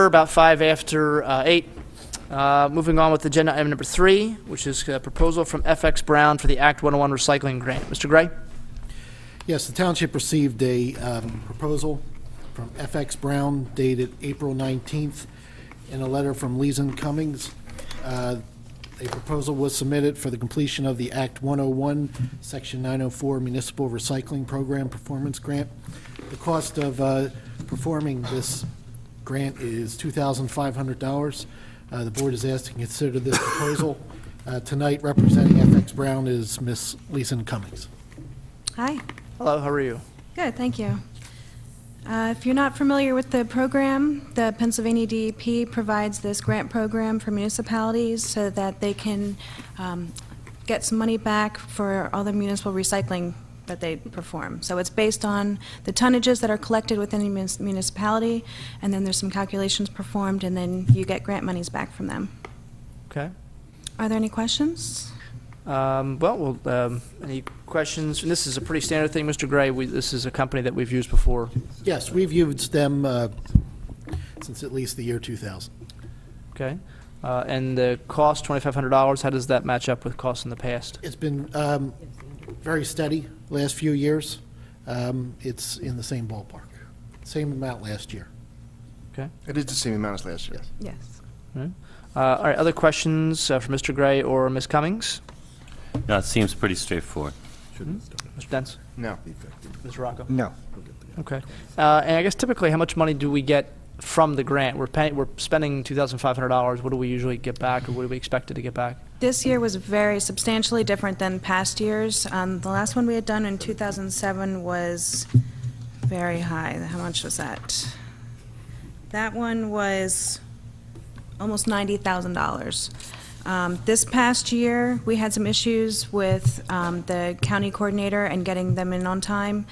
order, about 5 after 8. Moving on with agenda item number 3, which is a proposal from FX Brown for the Act 101 recycling grant. Mr. Gray? Yes, the township received a proposal from FX Brown dated April 19th in a letter from Leeson Cummings. A proposal was submitted for the completion of the Act 101, Section 904 Municipal Recycling Program Performance Grant. The cost of performing this grant is $2,500. The board is asked to consider this proposal. Tonight, representing FX Brown is Ms. Leeson Cummings. Hi. Hello, how are you? Good, thank you. If you're not familiar with the program, the Pennsylvania DEP provides this grant program for municipalities so that they can get some money back for all the municipal recycling that they perform. So it's based on the tonnages that are collected within a municipality, and then there's some calculations performed, and then you get grant monies back from them. Okay. Are there any questions? Any questions? And this is a pretty standard thing, Mr. Gray. This is a company that we've used before. Yes, we've used them since at least the year 2000. Okay. And the cost, $2,500, how does that match up with costs in the past? It's been very steady last few years. It's in the same ballpark. Same amount last year. Okay. It is the same amount as last year. Yes. Yes. All right, other questions for Mr. Gray or Ms. Cummings? No, it seems pretty straightforward. Mr. Dents? No. Ms. Rocco? No. Okay. And I guess typically how much money do we get from the grant? We're spending $2,500. What do we usually get back, or what do we expect to get back? This year was very substantially different than past years. The last one we had done in 2007 was very high. How much was that? That one was almost $90,000. This past year, we had some issues with the county coordinator and getting them in on time.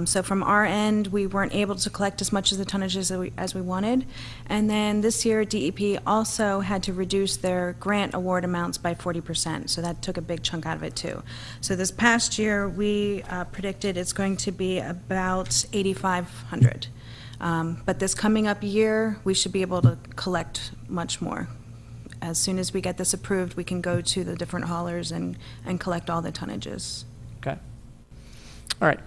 So from our end, we weren't able to collect as much of the tonnage as we wanted. And then this year, DEP also had to reduce their grant award amounts by 40%. So that took a big chunk out of it, too. So this past year, we predicted it's going to be about 8,500. But this coming up year, we should be able to collect much more. As soon as we get this approved, we can go to the different haulers and collect all the tonnages. Okay. All right.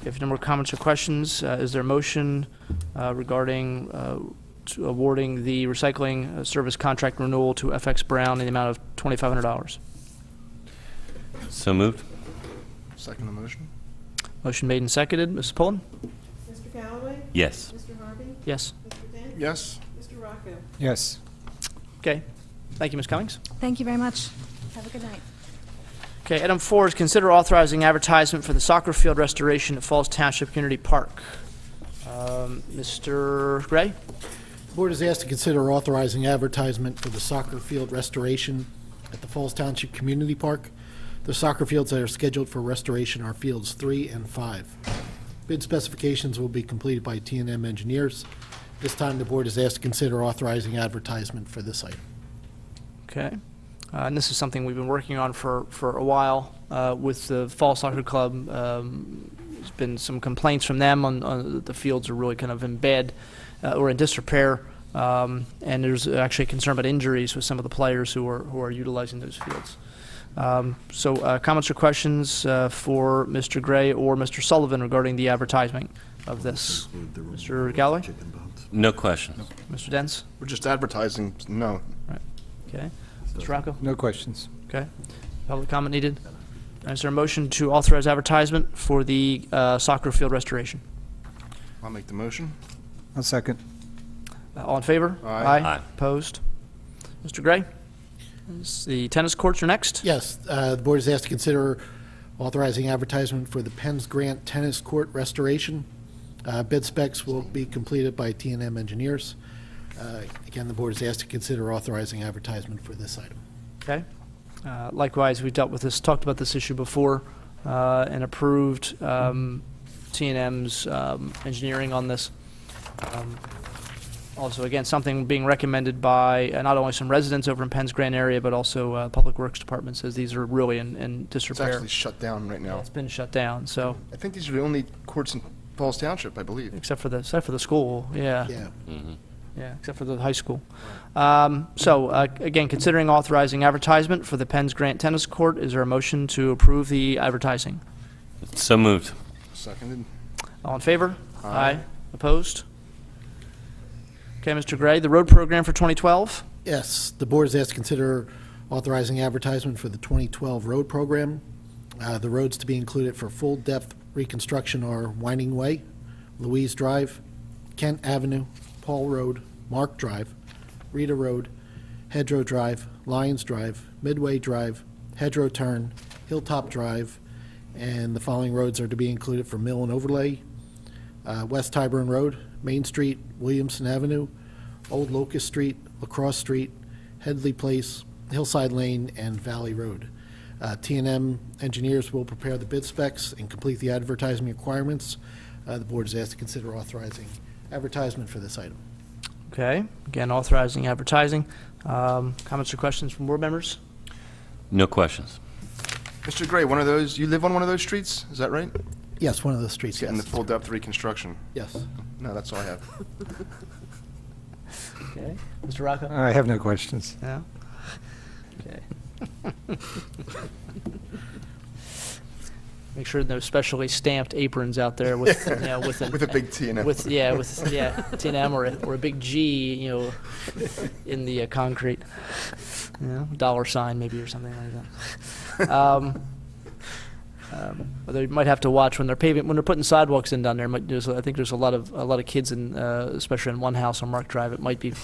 If no more comments or questions, is there a motion regarding awarding the recycling service contract renewal to FX Brown in the amount of $2,500? So moved. Second the motion. Motion made and seconded. Mrs. Pullen? Mr. Callaway? Yes. Mr. Harvey? Yes. Mr. Dent? Yes. Mr. Rocco? Yes. Okay. Thank you, Ms. Cummings. Thank you very much. Have a good night. Okay, item 4 is consider authorizing advertisement for the soccer field restoration at Falls Township Community Park. Mr. Gray? The board is asked to consider authorizing advertisement for the soccer field restoration at the Falls Township Community Park. The soccer fields that are scheduled for restoration are fields 3 and 5. Bid specifications will be completed by T&M engineers. This time, the board is asked to consider authorizing advertisement for this item. Okay. And this is something we've been working on for a while with the Fall Soccer Club. There's been some complaints from them on the fields are really kind of in bad or in disrepair, and there's actually concern about injuries with some of the players who are utilizing those fields. Comments or questions for Mr. Gray or Mr. Sullivan regarding the advertisement of this? Mr. Galloway? No questions. Mr. Dents? We're just advertising. No. Right. Okay. Mr. Rocco? No questions. Okay. Public comment needed. Is there a motion to authorize advertisement for the soccer field restoration? I'll make the motion. I'll second. All in favor? Aye. Aye. Opposed? Mr. Gray? The tennis courts are next. Yes, the board is asked to consider authorizing advertisement for the Penn's Grant Tennis Court restoration. Bid specs will be completed by T&M engineers. Again, the board is asked to consider authorizing advertisement for this item. Okay. Likewise, we talked about this issue before and approved T&M's engineering on this. Also, again, something being recommended by not only some residents over in Penn's Grant area, but also Public Works Department says these are really in It's disrepair. actually shut down right now. It's been shut down, so. I think these are the only courts in Falls Township, I believe. except for the school, yeah. Yeah. Yeah, except for the high school. Again, considering authorizing advertisement for the Penn's Grant Tennis Court, is there a motion to approve the advertising? So moved. Seconded. All in favor? Aye. Opposed? Okay, Mr. Gray, the road program for 2012? Yes, the board is asked to consider authorizing advertisement for the 2012 road program. The roads to be included for full-depth reconstruction are Winding Way, Louise Drive, Kent Avenue, Paul Road, Mark Drive, Rita Road, Hedgerow Drive, Lyons Drive, Midway Drive, Hedgerow Turn, Hilltop Drive, and the following roads are to be included for Mill and Overlay: West Tyburn Road, Main Street, Williamson Avenue, Old Locust Street, Lacrosse Street, Headley Place, Hillside Lane, and Valley Road. T&M engineers will prepare the bid specs and complete the advertising requirements. The board is asked to consider authorizing advertisement for this item. Okay, again, authorizing advertising. Comments or questions from board members? No questions. Mr. Gray, one of those, you live on one of those streets, is that right? Yes, one of those streets, Getting the yes. full depth reconstruction. Yes. No, that's all I have. Okay. Mr. Rocco? I have no questions. No? Okay. Make sure no specially stamped aprons out there with, you know, with With a big T in it. with T&M or a big G, you know, in the concrete, you know, $sign maybe or something like that. They might have to watch when they're putting sidewalks in down there. I think there's a lot of kids in, especially in one house on Mark Drive. It might be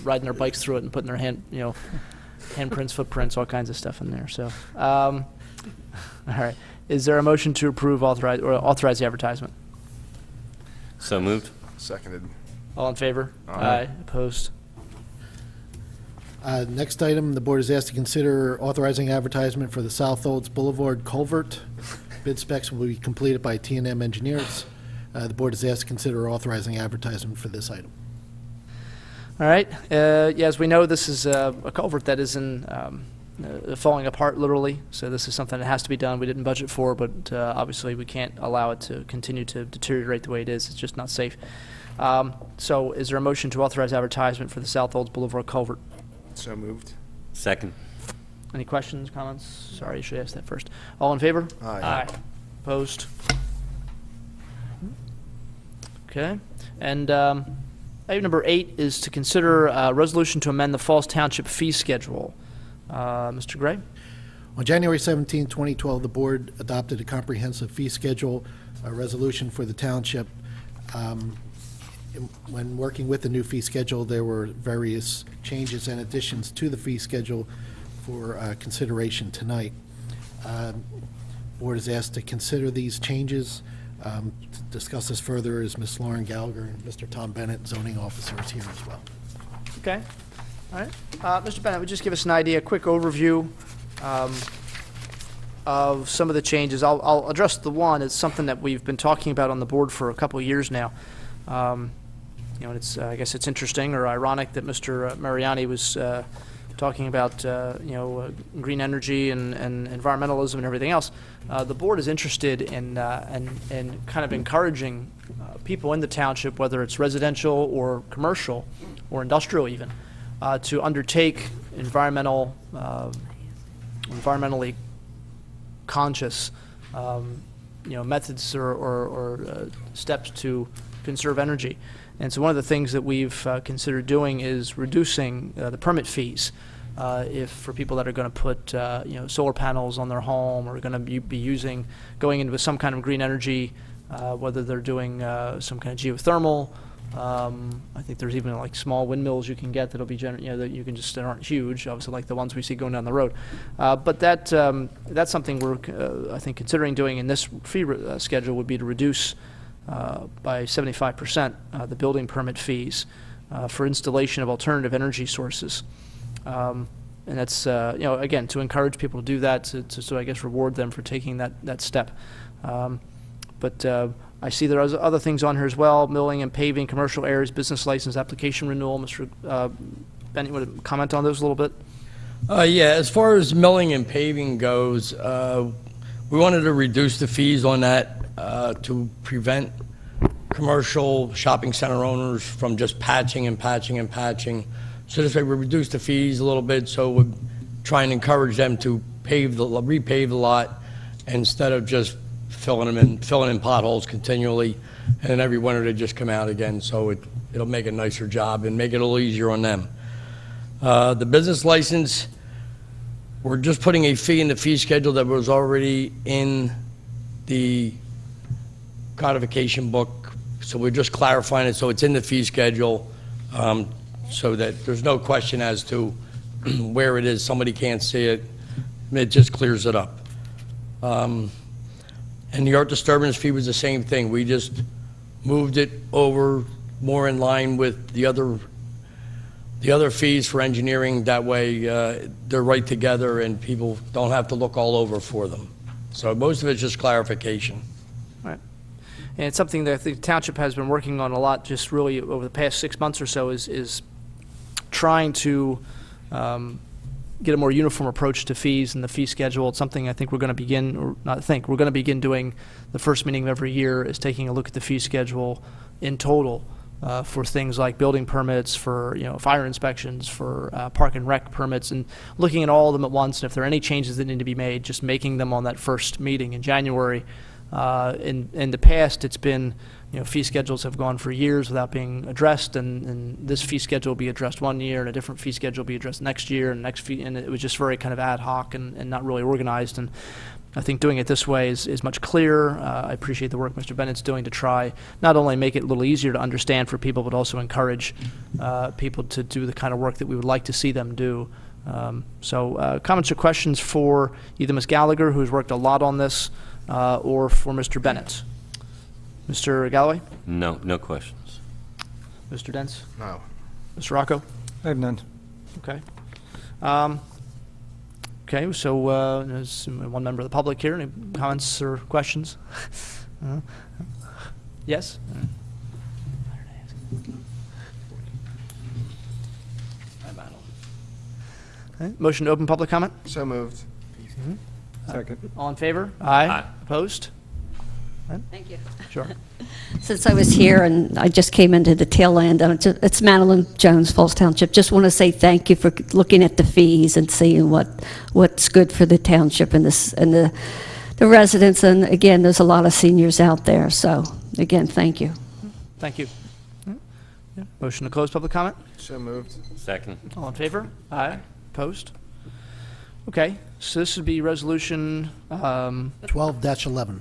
riding their bikes through it and putting their handprints, footprints, all kinds of stuff in there. So, all right. Is there a motion to approve authorize the advertisement? So moved. Seconded. All in favor? Aye. Opposed? Next item, the board is asked to consider authorizing advertisement for the South Olds Boulevard culvert. Bid specs will be completed by T&M engineers. The board is asked to consider authorizing advertisement for this item. All right. As we know, this is a culvert that is falling apart literally. So this is something that has to be done. We didn't budget for, but obviously we can't allow it to continue to deteriorate the way it is. It's just not safe. So is there a motion to authorize advertisement for the South Olds Boulevard culvert? So moved. Second. Any questions, comments? Sorry, you should ask that first. All in favor? Aye. Opposed? Okay. And item number 8 is to consider a resolution to amend the Falls Township fee schedule. Mr. Gray? On January 17, 2012, the board adopted a comprehensive fee schedule, a resolution for the township. When working with the new fee schedule, there were various changes and additions to the fee schedule for consideration tonight. Board is asked to consider these changes. To discuss this further is Ms. Lauren Gallagher and Mr. Tom Bennett, zoning officers, here as well. Okay. All right. Mr. Bennett, would you just give us an idea, a quick overview of some of the changes? I'll address the one. It's something that we've been talking about on the board for a couple of years now. You know, it's I guess it's interesting or ironic that Mr. Mariani was talking about green energy and environmentalism and everything else. The board is interested in kind of encouraging people in the township, whether it's residential or commercial or industrial even, to undertake environmentally conscious methods or steps to conserve energy. And so one of the things that we've considered doing is reducing the permit fees if for people that are going to put solar panels on their home or going to be going into some kind of green energy, whether they're doing some kind of geothermal. I think there's even like small windmills you can get that'll be that you can just, that aren't huge, obviously like the ones we see going down the road. But that's something we're I think considering doing in this fee schedule would be to reduce by 75% the building permit fees for installation of alternative energy sources. And that's again to encourage people to do that, to I guess reward them for taking that step. But I see there are other things on here as well: milling and paving, commercial areas, business license application renewal. Mr. Bennett, you want to comment on those a little bit? Yeah, as far as milling and paving goes, we wanted to reduce the fees on that to prevent commercial shopping center owners from just patching and patching and patching. So this way we reduce the fees a little bit, so we try and encourage them to repave the lot instead of just filling in potholes continually, and then every winter they just come out again. So it'll make a nicer job and make it a little easier on them. The business license, we're just putting a fee in the fee schedule that was already in the codification book. So we're just clarifying it, so it's in the fee schedule, so that there's no question as to where it is. Somebody can't see it. It just clears it up. And the art disturbance fee was the same thing. We just moved it over more in line with the other fees for engineering. That way, they're right together and people don't have to look all over for them. So most of it's just clarification. Right. And it's something that I think the township has been working on a lot, just really over the past 6 months or so, is trying to get a more uniform approach to fees and the fee schedule. It's something I think we're going to begin, or not think, we're going to begin doing the first meeting of every year, is taking a look at the fee schedule in total for things like building permits, for fire inspections, for park and rec permits, and looking at all of them at once. And if there are any changes that need to be made, just making them on that first meeting in January. In the past, it's been, fee schedules have gone for years without being addressed, and this fee schedule will be addressed one year, and a different fee schedule will be addressed next year, and and it was just very kind of ad hoc and not really organized. And I think doing it this way is much clearer. I appreciate the work Mr. Bennett's doing to try not only make it a little easier to understand for people, but also encourage people to do the kind of work that we would like to see them do. So comments or questions for either Ms. Gallagher, who's worked a lot on this, or for Mr. Bennett? Mr. Galloway? No questions. Mr. Dents? No. Mr. Rocco? I have none. Okay. Okay, so there's one member of the public here. Any comments or questions? Yes? Okay. Motion to open public comment? So moved. Second. All in favor? Aye. Aye. Opposed? Thank you. Sure. Since I was here and I just came into the tail end, it's Madeline Jones, Falls Township. Just want to say thank you for looking at the fees and seeing what's good for the township and the residents. And again, there's a lot of seniors out there. So again, thank you. Thank you. Yeah. Motion to close public comment? So moved. Second. All in favor? Aye. Opposed? Okay, so this would be resolution 12-11.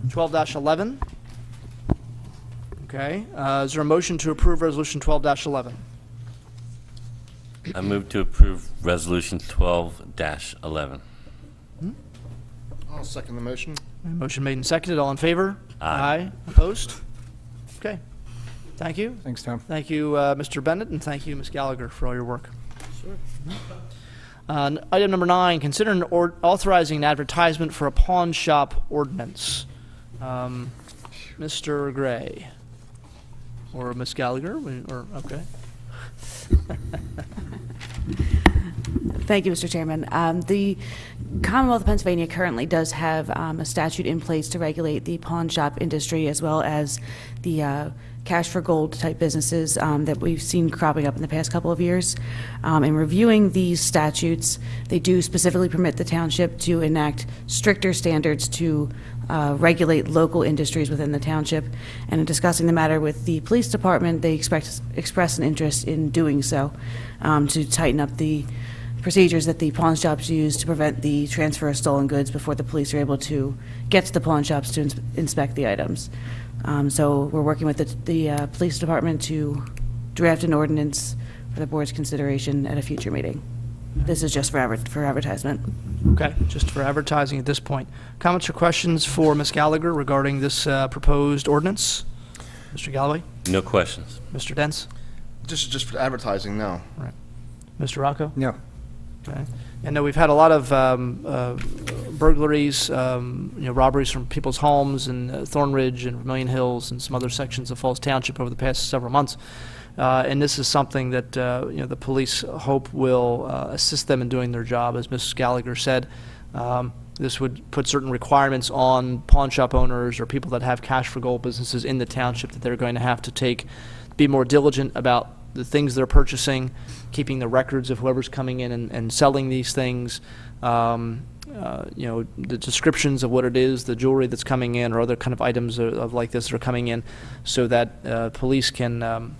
12-11. Okay, is there a motion to approve resolution 12-11? I move to approve resolution 12-11. I'll second the motion. Motion made and seconded. All in favor? Aye. Opposed? Okay. Thank you. Thanks, Tom. Thank you, Mr. Bennett, and thank you, Ms. Gallagher, for all your work. Sure. Item number 9, consider authorizing an advertisement for a pawn shop ordinance. Mr. Gray or Ms. Gallagher, or okay. Thank you, Mr. Chairman. The Commonwealth of Pennsylvania currently does have a statute in place to regulate the pawn shop industry, as well as the cash for gold type businesses that we've seen cropping up in the past couple of years. In reviewing these statutes, they do specifically permit the township to enact stricter standards to regulate local industries within the township. And in discussing the matter with the police department, they express an interest in doing so to tighten up the procedures that the pawn shops use to prevent the transfer of stolen goods before the police are able to get to the pawn shops to inspect the items. So we're working with the police department to draft an ordinance for the board's consideration at a future meeting. This is just for advertisement. Okay, just for advertising at this point. Comments or questions for Ms. Gallagher regarding this proposed ordinance? Mr. Galloway? No questions. Mr. Dents? Just for advertising, no. Right. Mr. Rocco? No. Okay. And we've had a lot of burglaries, robberies from people's homes in Thornridge and Vermilion Hills and some other sections of Falls Township over the past several months. And this is something that the police hope will assist them in doing their job, as Mrs. Gallagher said. This would put certain requirements on pawn shop owners or people that have cash for gold businesses in the township that they're going to have to be more diligent about the things they're purchasing, keeping the records of whoever's coming in and selling these things, you know, the descriptions of what it is, the jewelry that's coming in, or other kind of items of like this that are coming in, so that police can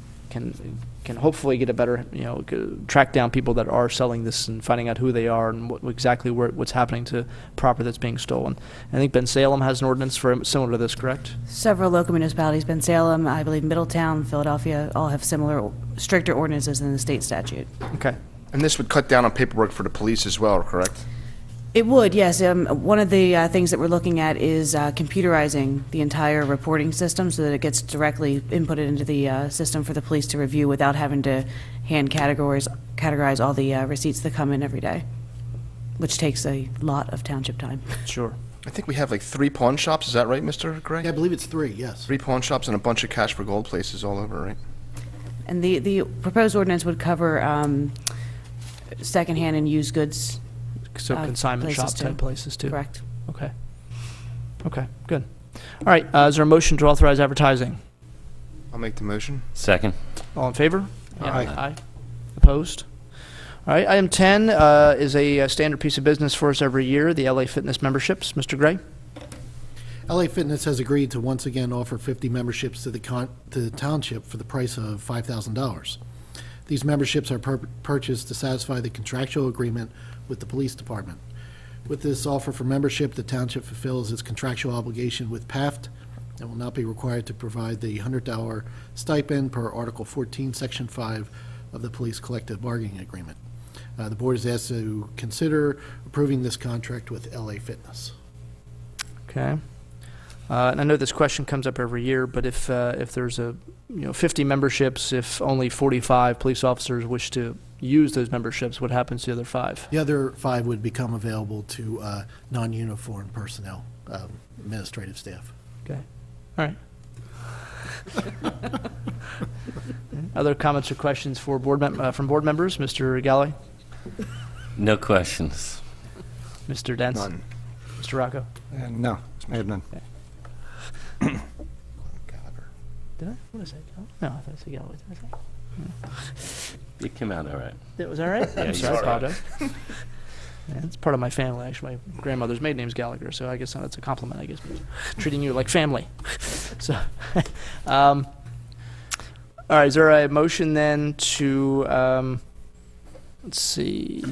hopefully get a better, you know, track down people that are selling this and finding out who they are and what's happening to property that's being stolen. I think Ben Salem has an ordinance similar to this, correct? Several local municipalities, Ben Salem, I believe Middletown, Philadelphia, all have similar, stricter ordinances than the state statute. Okay. And this would cut down on paperwork for the police as well, correct? It would, yes. One of the things that we're looking at is computerizing the entire reporting system so that it gets directly inputted into the system for the police to review without having to hand categorize all the receipts that come in every day, which takes a lot of township time. Sure. I think we have like 3 pawn shops, is that right, Mr. Gray? Yeah, I believe it's 3, yes. 3 pawn shops and a bunch of cash for gold places all over, right? And the proposed ordinance would cover secondhand and used goods. So consignment shop type places too? Correct. Okay. Okay, good. All right, is there a motion to authorize advertising? I'll make the motion. Second. All in favor? Aye. Aye. Opposed? All right, item 10 is a standard piece of business for us every year, the LA Fitness memberships. Mr. Gray? LA Fitness has agreed to once again offer 50 memberships to the township for the price of $5,000. These memberships are purchased to satisfy the contractual agreement with the police department. With this offer for membership, the township fulfills its contractual obligation with PAFT and will not be required to provide the $100 stipend per Article 14, Section 5 of the Police Collective Bargaining Agreement. The board is asked to consider approving this contract with LA Fitness. Okay. And I know this question comes up every year, but if there's 50 memberships, if only 45 police officers wish to use those memberships, what happens to the other 5? The other 5 would become available to non-uniform personnel, administrative staff. Okay. All right. Other comments or questions for from board members? Mr. Galloway? No questions. Mr. Dents? None. Mr. Rocco? No, I have none. Did I? What is that? No, I thought I said Galloway. Did I say? It came out all right. Was that right? Yeah, I'm you sorry, I are right. apologize. Yeah, it's part of my family, actually. My grandmother's maiden name's Gallagher, so I guess that's a compliment, I guess. Treating you like family. So, all right, is there a motion then to, let's see,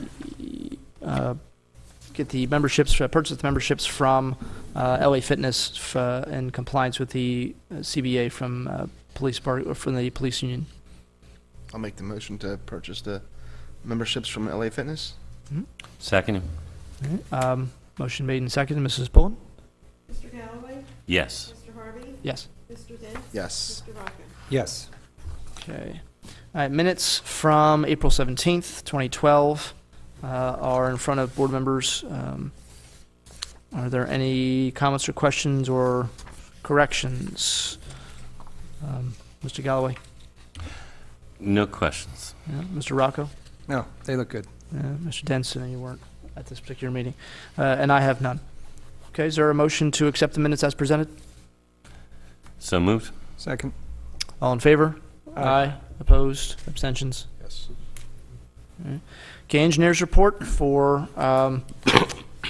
get the memberships, purchase the memberships from LA Fitness in compliance with the CBA from from the police union? I'll make the motion to purchase the memberships from LA Fitness. Second. All right, motion made and seconded. Mrs. Pullen? Mr. Galloway? Yes. Mr. Harvey? Yes. Mr. Dent? Yes. Mr. Rocco? Yes. Okay. All right, minutes from April 17th, 2012 are in front of board members. Are there any comments or questions or corrections? Mr. Galloway? No questions. Yeah. Mr. Rocco? No, they look good. Mr. Denson, you weren't at this particular meeting. And I have none. Okay, is there a motion to accept the minutes as presented? So moved. Second. All in favor? Aye. Opposed? Abstentions? Yes. Okay, engineers report for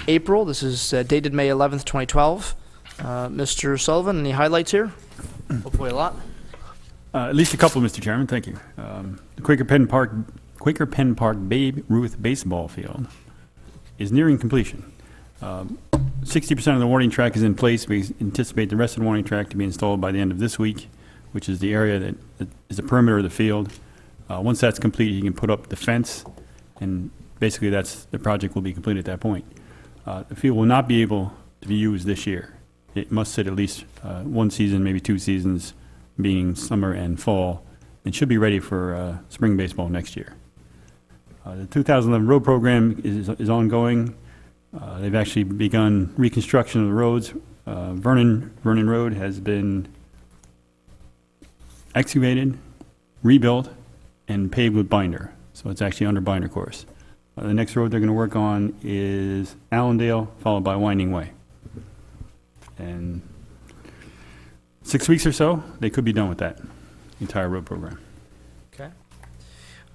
April. This is dated May 11th, 2012. Mr. Sullivan, any highlights here? Hopefully a lot. At least a couple, Mr. Chairman. Thank you. The Quaker Penn Park Babe Ruth baseball field is nearing completion. 60% of the warning track is in place. We anticipate the rest of the warning track to be installed by the end of this week, which is the area that is the perimeter of the field. Once that's complete, you can put up the fence, and basically the project will be complete at that point. The field will not be able to be used this year. It must sit at least one season, maybe 2 seasons, being summer and fall, and should be ready for spring baseball next year. The 2011 road program is ongoing. They've actually begun reconstruction of the roads. Vernon Road has been excavated, rebuilt, and paved with binder. So it's actually under binder course. The next road they're going to work on is Allendale, followed by Winding Way. And 6 weeks or so, they could be done with that entire road program. Okay.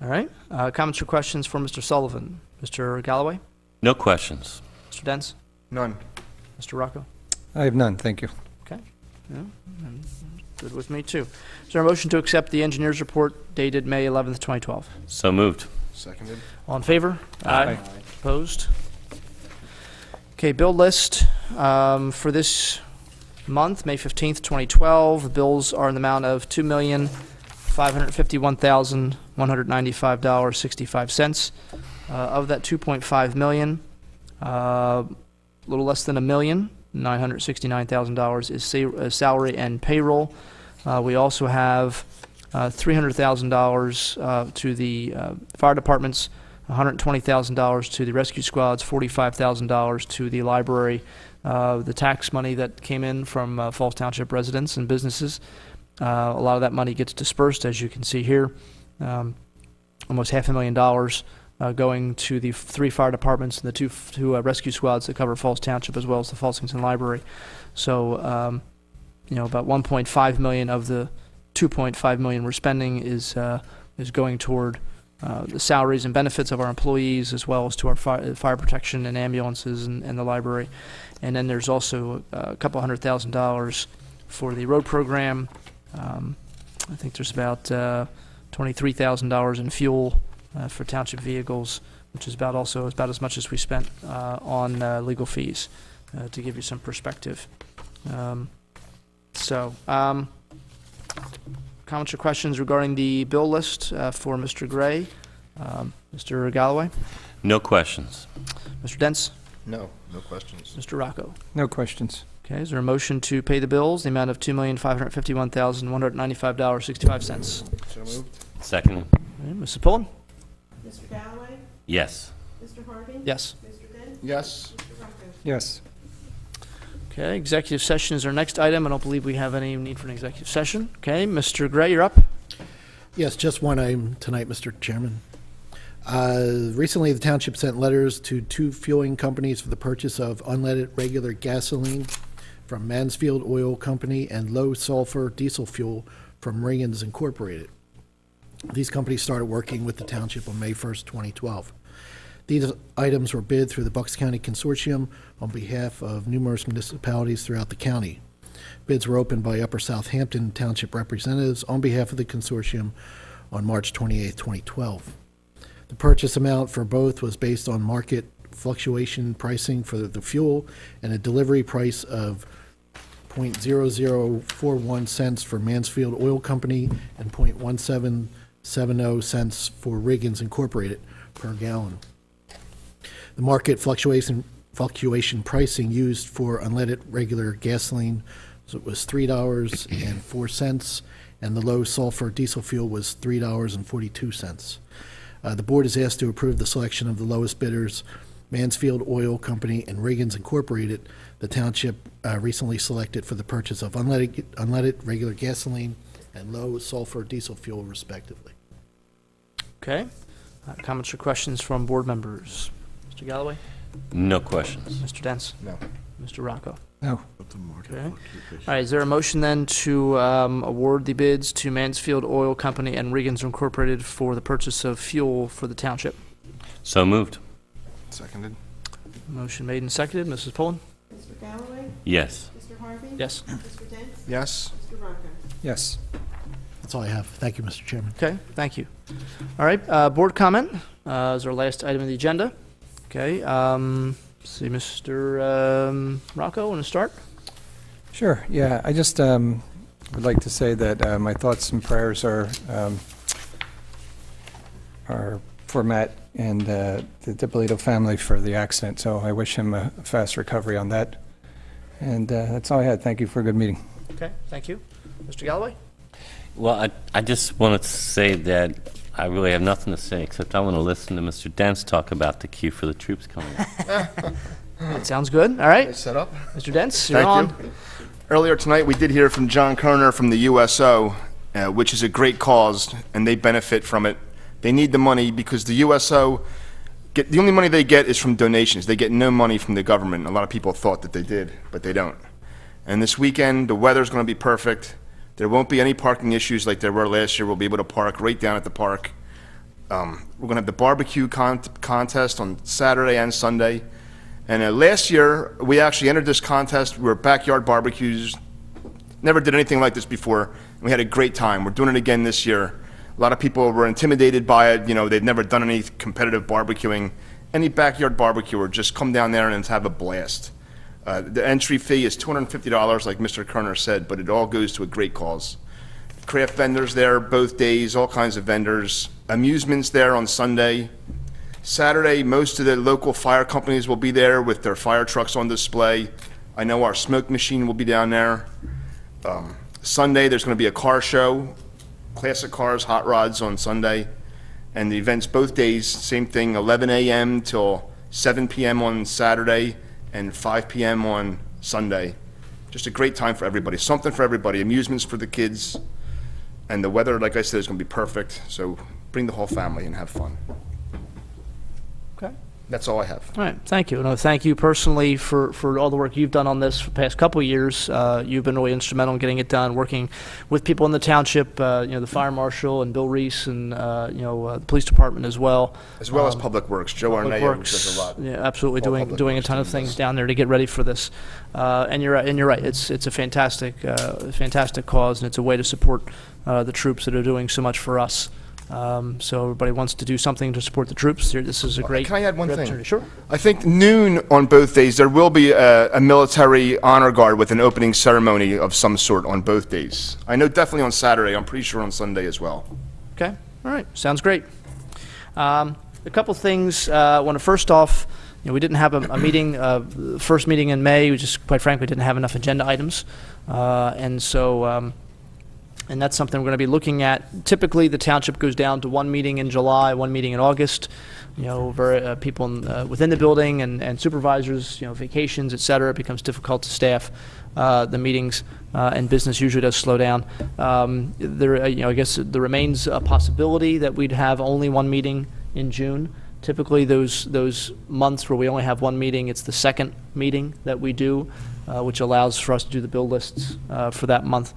All right. Comments or questions for Mr. Sullivan? Mr. Galloway? No questions. Mr. Dents? None. Mr. Rocco? I have none, thank you. Okay. Yeah, and good with me, too. Is there a motion to accept the engineer's report dated May 11th, 2012? So moved. Seconded. All in favor? Aye. Opposed? Okay, bill list for this month, May 15th, 2012. The bills are in the amount of $2,551,195.65. Of that $2.5 million, a little less than $1,969,000 is salary and payroll. We also have $300,000 to the fire departments, $120,000 to the rescue squads, $45,000 to the library, the tax money that came in from Falls Township residents and businesses. A lot of that money gets dispersed, as you can see here. Almost $500,000 going to the 3 fire departments and the two rescue squads that cover Falls Township, as well as the Falsington Library. So, about $1.5 million of the $2.5 million we're spending is going toward the salaries and benefits of our employees, as well as to our fire protection and ambulances and the library. And then there's also a couple $100,000 for the road program. I think there's about $23,000 in fuel for township vehicles, which is about as much as we spent on legal fees, to give you some perspective. Comments or questions regarding the bill list for Mr. Gray? Mr. Galloway? No questions. Mr. Dents? No. No questions. Mr. Rocco? No questions. Okay, is there a motion to pay the bills, the amount of $2,551,195.65? So moved. Second. Okay, Mrs. Pullen? Mr. Galloway? Yes. Mr. Harvey? Yes. Mr. Dent? Yes. Mr. Rocco? Yes. Okay, executive session is our next item. I don't believe we have any need for an executive session. Okay, Mr. Gray, you're up. Yes, just one item tonight, Mr. Chairman. Recently, the township sent letters to 2 fueling companies for the purchase of unleaded regular gasoline from Mansfield Oil Company and low sulfur diesel fuel from Reagan's Incorporated. These companies started working with the township on May 1st, 2012. These items were bid through the Bucks County Consortium on behalf of numerous municipalities throughout the county. Bids were opened by Upper Southampton Township representatives on behalf of the consortium on March 28, 2012. The purchase amount for both was based on market fluctuation pricing for the fuel and a delivery price of .0041 cents for Mansfield Oil Company and .1770 cents for Reagan's Incorporated per gallon. The market fluctuation pricing used for unleaded regular gasoline was $3.04, and the low sulfur diesel fuel was $3.42. The board is asked to approve the selection of the lowest bidders, Mansfield Oil Company and Reagan's Incorporated. The township recently selected for the purchase of unleaded regular gasoline and low sulfur diesel fuel, respectively. Okay. Comments or questions from board members? Mr. Galloway? No questions. Mr. Dents? No. Mr. Rocco? No. Okay. All right, is there a motion then to award the bids to Mansfield Oil Company and Reagan's Incorporated for the purchase of fuel for the township? So moved. Seconded. Motion made and seconded. Mrs. Pullen? Mr. Galloway? Yes. Mr. Harvey? Yes. Mr. Dent? Yes. Mr. Rocco? Yes. That's all I have. Thank you, Mr. Chairman. Okay, thank you. All right, board comment is our last item of the agenda. Okay, see, Mr. Rocco, want to start? Sure, yeah, I just would like to say that my thoughts and prayers are for Matt and the DiPolito family for the accident, so I wish him a fast recovery on that. And that's all I had. Thank you for a good meeting. Okay, thank you. Mr. Galloway? Well, I just wanted to say that I really have nothing to say, except I want to listen to Mr. Dents talk about the queue for the troops coming up. That sounds good. All right. Set up. Mr. Dents, you're Thank on. you. Earlier tonight, we did hear from John Kerner from the USO, which is a great cause, and they benefit from it. They need the money because the USO the only money they get is from donations. They get no money from the government. A lot of people thought that they did, but they don't. And this weekend, the weather's going to be perfect. There won't be any parking issues like there were last year. We'll be able to park right down at the park. We're going to have the barbecue contest on Saturday and Sunday. And last year, we actually entered this contest. We were backyard barbecues. Never did anything like this before. And we had a great time. We're doing it again this year. A lot of people were intimidated by it. You know, they'd never done any competitive barbecuing. Any backyard barbecuer, just come down there and have a blast. The entry fee is $250, like Mr. Kerner said, but it all goes to a great cause. Craft vendors there both days, all kinds of vendors. Amusements there on Sunday. Saturday, most of the local fire companies will be there with their fire trucks on display. I know our smoke machine will be down there. Sunday, there's going to be a car show, classic cars, hot rods on Sunday. And the events both days, same thing, 11 a.m. till 7 p.m. on Saturday and 5 p.m. on Sunday. Just a great time for everybody, something for everybody, amusements for the kids. And the weather, like I said, is going to be perfect. So bring the whole family and have fun. Okay. That's all I have. All right, thank you. No, thank you personally for all the work you've done on this for the past couple of years. You've been really instrumental in getting it done, working with people in the township, the fire marshal and Bill Reese and, the police department as well. As well as Public Works. Joe Arneo does a lot. Yeah, absolutely, All doing a ton of things down there to get ready for this. And you're right. It's a fantastic cause, and it's a way to support the troops that are doing so much for us. So everybody wants to do something to support the troops. This is a great. Can I add one thing? opportunity. Sure. I think noon on both days, there will be a military honor guard with an opening ceremony of some sort on both days. I know definitely on Saturday. I'm pretty sure on Sunday as well. Okay. All right. Sounds great. A couple things. I want to first off, we didn't have a meeting, first meeting in May. We just, quite frankly, didn't have enough agenda items, and that's something we're going to be looking at. Typically, the township goes down to one meeting in July, one meeting in August. People within the building and supervisors, vacations, et cetera. It becomes difficult to staff the meetings, and business usually does slow down. I guess there remains a possibility that we'd have only one meeting in June. Typically, those months where we only have one meeting, it's the second meeting that we do, which allows for us to do the bill lists for that month.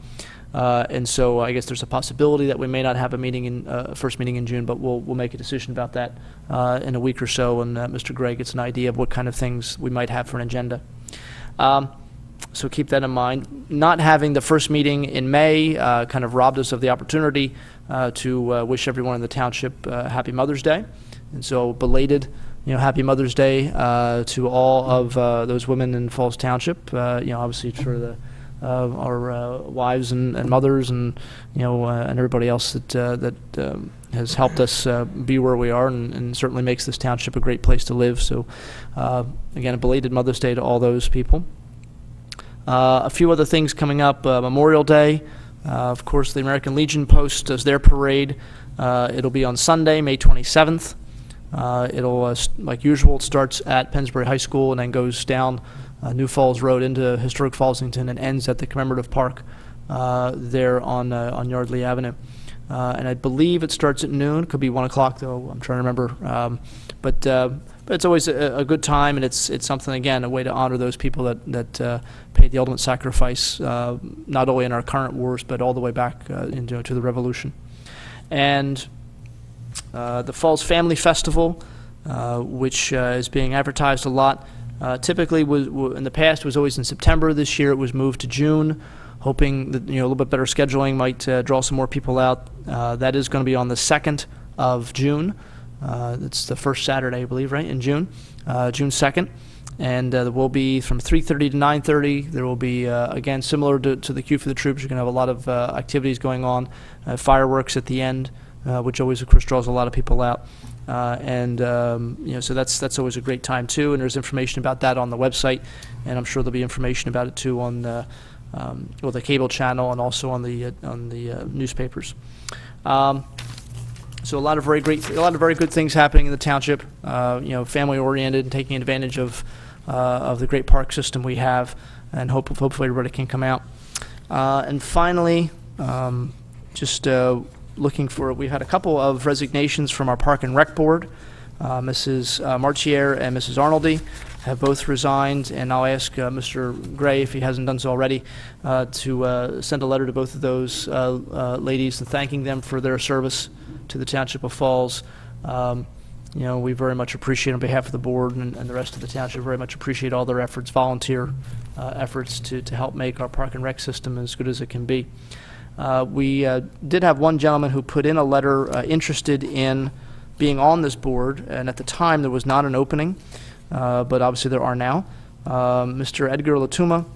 And so I guess there's a possibility that we may not have a meeting first meeting in June, but we'll make a decision about that in a week or so, and Mr. Gray gets an idea of what kind of things we might have for an agenda. So keep that in mind. Not having the first meeting in May kind of robbed us of the opportunity to wish everyone in the township Happy Mother's Day, and so belated. Happy Mother's Day to all of those women in Falls Township. Obviously for our wives and mothers and and everybody else that has helped us be where we are and certainly makes this township a great place to live. So again, a belated Mother's Day to all those people. A few other things coming up. Memorial Day, of course, the American Legion Post does their parade. It'll be on Sunday, May 27th. It'll, like usual, it starts at Pennsbury High School and then goes down New Falls Road into historic Fallsington and ends at the commemorative park there on Yardley Avenue. And I believe it starts at noon. Could be 1 o'clock though. I'm trying to remember. But it's always a good time, and it's something, again, a way to honor those people that paid the ultimate sacrifice, not only in our current wars but all the way back to the Revolution. And the Falls Family Festival, which is being advertised a lot. Typically, in the past, was always in September. This year, it was moved to June, hoping that a little bit better scheduling might draw some more people out. That is going to be on the 2nd of June. It's the first Saturday, I believe, right, in June, June 2nd. And there will be from 3:30 to 9:30. There will be, again, similar to the Queue for the Troops. You're going to have a lot of activities going on, fireworks at the end, which always, of course, draws a lot of people out. So that's always a great time too, and there's information about that on the website, and I'm sure there'll be information about it too on the cable channel and also on the newspapers. So a lot of very good things happening in the township. Family oriented and taking advantage of the great park system we have, and hopefully everybody can come out. And finally, we've had a couple of resignations from our Park and Rec Board. Mrs. Marchier and Mrs. Arnoldi have both resigned, and I'll ask Mr. Gray, if he hasn't done so already, to send a letter to both of those ladies thanking them for their service to the Township of Falls. You know, we very much appreciate, on behalf of the board and the rest of the township, very much appreciate all their efforts, volunteer efforts to help make our park and rec system as good as it can be. We did have one gentleman who put in a letter interested in being on this board, and at the time there was not an opening, but obviously there are now. Mr. Edgar Latuma,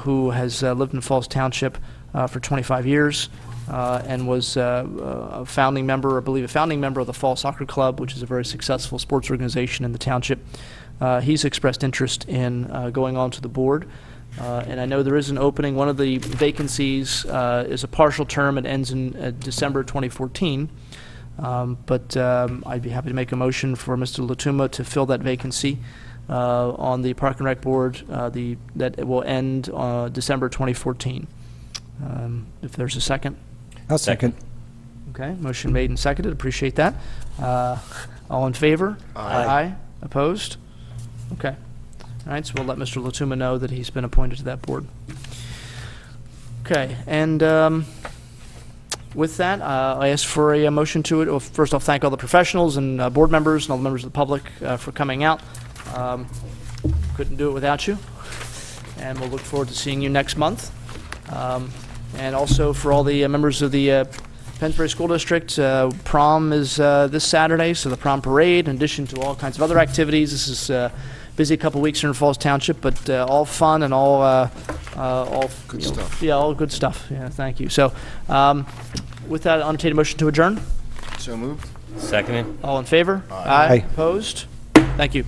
who has lived in Falls Township for 25 years, and was a founding member, I believe a founding member of the Falls Soccer Club, which is a very successful sports organization in the township. He's expressed interest in going on to the board, and I know there is an opening. One of the vacancies is a partial term. It ends in December 2014, but I'd be happy to make a motion for Mr. Latuma to fill that vacancy on the Park and Rec Board that it will end December 2014. If there's a second. I'll second. Okay, motion made and seconded. Appreciate that. All in favor? Aye. Opposed? Okay. All right, so we'll let Mr. Latuma know that he's been appointed to that board. Okay, and with that, I ask for a motion to it. Well, first, I'll thank all the professionals and board members and all the members of the public for coming out. Couldn't do it without you. And we'll look forward to seeing you next month. And also for all the members of the Pennsbury School District, prom is this Saturday, so the prom parade, in addition to all kinds of other activities. This is a busy couple weeks here in Falls Township, but all fun and all Good stuff. Yeah, all good stuff. Yeah, thank you. So with that, I'll entertain a motion to adjourn. So moved. Seconded. All in favor? Aye. Opposed? Thank you.